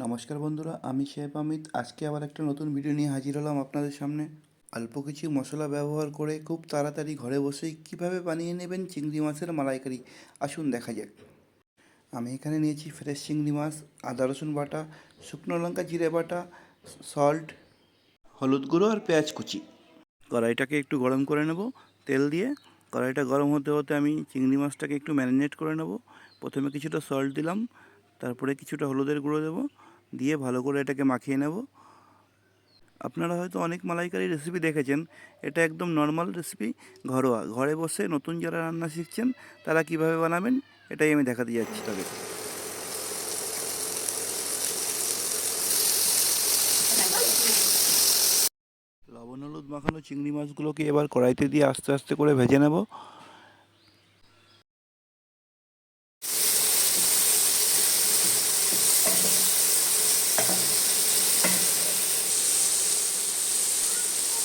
নমস্কার বন্ধুরা, আমি শেফ অমিত। আজকে আবার একটা নতুন ভিডিও নিয়ে হাজির হলাম আপনাদের সামনে। অল্প কিছু মশলা ব্যবহার করে খুব তাড়াতাড়ি ঘরে বসেই কিভাবে বানিয়ে নেবেন চিংড়ি মাছের মালাইকারি, আসুন দেখা যাক। আমি এখানে নিয়েছি ফ্রেশ চিংড়ি মাছ, আদা রসুন বাটা, শুকনো লঙ্কা জিরে বাটা, সল্ট, হলুদ গুঁড়ো আর পেঁয়াজ কুচি। কড়াইটাকে একটু গরম করে নেব তেল দিয়ে। কড়াইটা গরম হতে হতে আমি চিংড়ি মাছটাকে একটু ম্যারিনেট করে নেব। প্রথমে কিছুটা সল্ট দিলাম, তারপরে কিছুটা হলুদের গুঁড়ো দেবো, দিয়ে ভালো করে এটাকে মাখিয়ে নেব। আপনারা হয়তো অনেক মালাইকারি রেসিপি দেখেছেন, এটা একদম নর্মাল রেসিপি, ঘরোয়া, ঘরে বসে নতুন যারা রান্না শিখছেন তারা কিভাবে বানাবেন এটাই আমি দেখাতে যাচ্ছি তাদের। লবণ হলুদ মাখানো চিংড়ি মাছগুলোকে এবার কড়াইতে দিয়ে আস্তে আস্তে করে ভেজে নেব।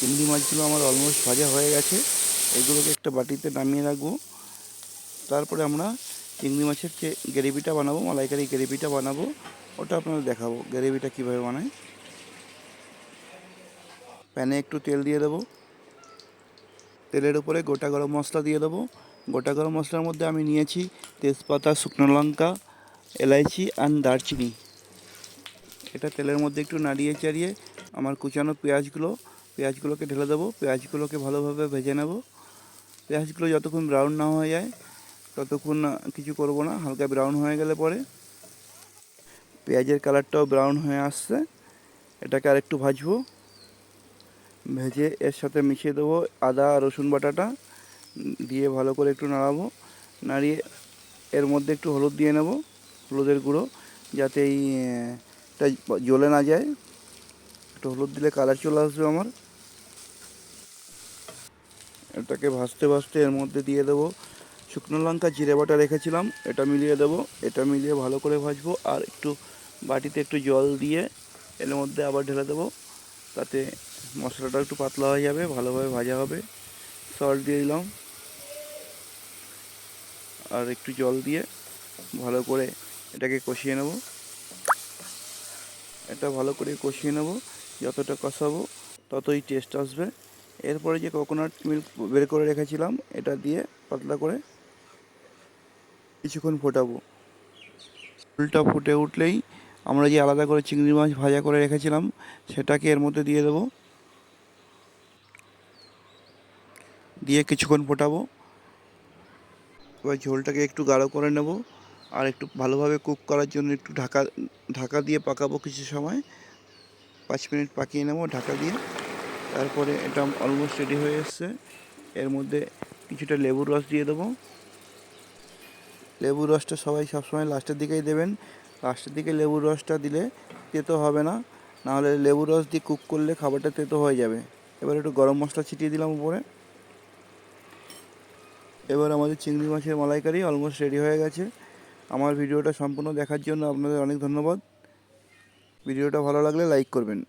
চিংড়ি মাছগুলো আমার অলমোস্ট ভাজা হয়ে গেছে, এগুলোকে একটা বাটিতে নামিয়ে রাখবো। তারপরে আমরা চিংড়ি মাছের যে গ্রেভিটা বানাবো, মালাইকারি গ্রেভিটা বানাবো, ওটা আপনাদের দেখাবো গ্রেভিটা কীভাবে বানায়। প্যানে একটু তেল দিয়ে দেবো, তেলের উপরে গোটা গরম মশলা দিয়ে দেবো। গোটা গরম মশলার মধ্যে আমি নিয়েছি তেজপাতা, শুকনো লঙ্কা, এলাইচি আর দারচিনি। এটা তেলের মধ্যে একটু নাড়িয়ে চাড়িয়ে আমার কুচানো পেঁয়াজগুলোকে ঢেলে দেবো। পেঁয়াজগুলোকে ভালোভাবে ভেজে নেব। পেঁয়াজগুলো যতক্ষণ ব্রাউন না হয়ে যায় ততক্ষণ কিছু করব না। হালকা ব্রাউন হয়ে গেলে পরে পেঁয়াজের কালারটাও ব্রাউন হয়ে আসছে, এটাকে আরেকটু ভাজবো। ভেজে এর সাথে মিশিয়ে দেবো আদা রসুন বাটাটা, দিয়ে ভালো করে একটু নাড়াবো। নাড়িয়ে এর মধ্যে একটু হলুদ দিয়ে নেব, হলুদের গুঁড়ো, যাতে এইটা জ্বলে না যায়। একটু হলুদ দিলে কালার চলে আসবে আমার। এটাকে ভাজতে ভাজতে এর মধ্যে দিয়ে দেবো শুকনো লঙ্কা জিরে বাটা রেখেছিলাম, এটা মিলিয়ে দেবো। এটা মিলিয়ে ভালো করে ভাজবো। আর একটু বাটিতে একটু জল দিয়ে এর মধ্যে আবার ঢেলে দেবো, তাতে মশলাটা একটু পাতলা হয়ে যাবে, ভালোভাবে ভাজা হবে। সল্ট দিয়ে দিলাম আর একটু জল দিয়ে ভালো করে এটাকে কষিয়ে নেব। এটা ভালো করে কষিয়ে নেব, যতটা কষাবো ততই টেস্ট আসবে। এরপরে যে কোকোনাট মিল্ক বের করে রেখেছিলাম, এটা দিয়ে পাতলা করে কিছুক্ষণ ফোটাবো। ঝোলটা ফুটে উঠলেই আমরা যে আলাদা করে চিংড়ি মাছ ভাজা করে রেখেছিলাম সেটাকে এর মধ্যে দিয়ে দেবো, দিয়ে কিছুক্ষণ ফোটাবো। এবার ঝোলটাকে একটু গাঢ় করে নেব, আর একটু ভালোভাবে কুক করার জন্য একটু ঢাকা দিয়ে পাকাবো কিছু সময়। 5 মিনিট পাকিয়ে নেব ঢাকা দিয়ে। তারপরে এটা অলমোস্ট রেডি হয়ে এসছে। এর মধ্যে কিছুটা লেবুর রস দিয়ে দেবো। লেবুর রসটা সবাই সবসময় লাস্টের দিকেই দেবেন। লাস্টের দিকে লেবুর রসটা দিলে তেতো হবে না, নাহলে লেবুর রস দিয়ে কুক করলে খাবারটা তেতো হয়ে যাবে। এবার একটু গরম মশলা ছিটিয়ে দিলাম উপরে। এবার আমাদের চিংড়ি মাছের মালাইকারি অলমোস্ট রেডি হয়ে গেছে। আমার ভিডিওটা সম্পূর্ণ দেখার জন্য আপনাদের অনেক ধন্যবাদ। ভিডিওটা ভালো লাগলে লাইক করবেন।